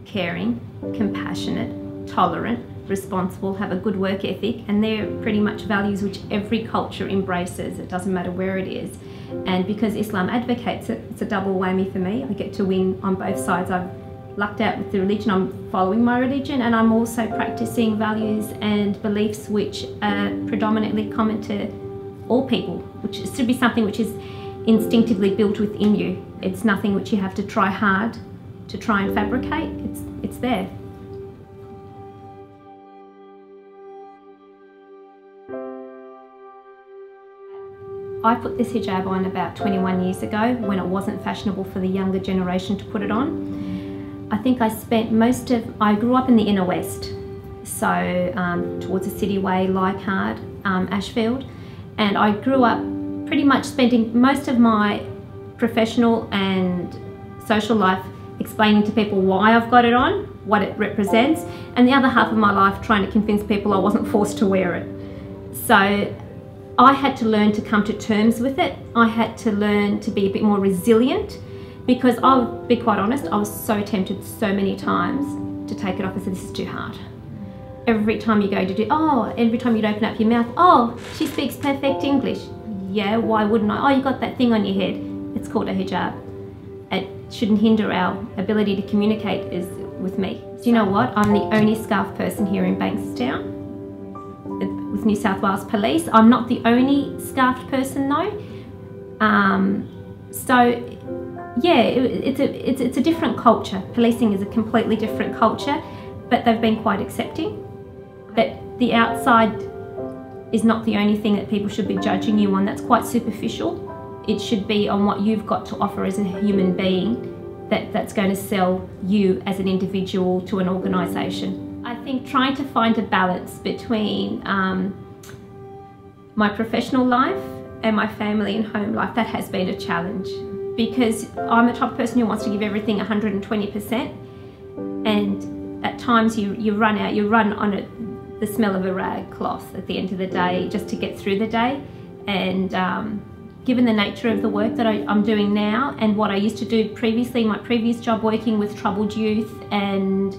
caring, compassionate, tolerant, responsible, have a good work ethic, and they're pretty much values which every culture embraces. It doesn't matter where it is. And because Islam advocates it, it's a double whammy for me. I get to win on both sides. I've lucked out with the religion, I'm following my religion, and I'm also practicing values and beliefs which are predominantly common to all people, which should be something which is instinctively built within you. It's nothing which you have to try hard to try and fabricate. It's there. I put this hijab on about 21 years ago when it wasn't fashionable for the younger generation to put it on. I think I grew up in the inner west, so towards the City Way, Leichhardt, Ashfield, and I grew up pretty much spending most of my professional and social life explaining to people why I've got it on, what it represents, and the other half of my life trying to convince people I wasn't forced to wear it. So I had to learn to come to terms with it. I had to learn to be a bit more resilient, because I'll be quite honest, I was so tempted so many times to take it off and say, this is too hard. Every time you go to do, every time you'd open up your mouth, she speaks perfect English. Yeah, why wouldn't I? You got that thing on your head. It's called a hijab. It shouldn't hinder our ability to communicate with me. Do you know what? I'm the only scarf person here in Bankstown with New South Wales Police. I'm not the only scarfed person though. So yeah, it's a different culture. Policing is a completely different culture, but they've been quite accepting. But the outside is not the only thing that people should be judging you on. That's quite superficial. It should be on what you've got to offer as a human being that's going to sell you as an individual to an organisation. I think trying to find a balance between my professional life and my family and home life, that has been a challenge, because I'm the type of person who wants to give everything 120%, and at times you run on the smell of a rag cloth at the end of the day just to get through the day. And given the nature of the work that I'm doing now and what I used to do previously, my previous job working with troubled youth, and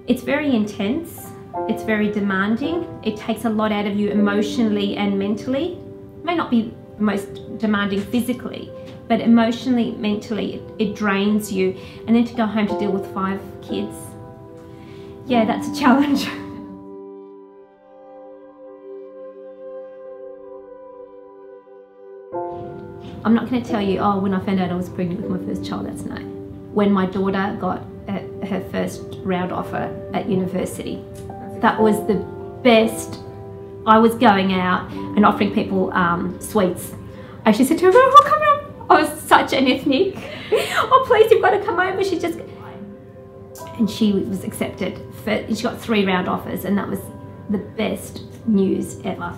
it's very intense, it's very demanding, it takes a lot out of you emotionally and mentally. It may not be most demanding physically, but emotionally, mentally, it drains you. And then to go home to deal with 5 kids, yeah, that's a challenge. I'm not going to tell you, when I found out I was pregnant with my first child, that's no. When my daughter got her first round offer at university, that was the best. I was going out and offering people sweets. I actually said to her, oh, come on. I was such an ethnic. Oh, please, you've got to come over. And she was accepted. She got 3 round offers, and that was the best news ever.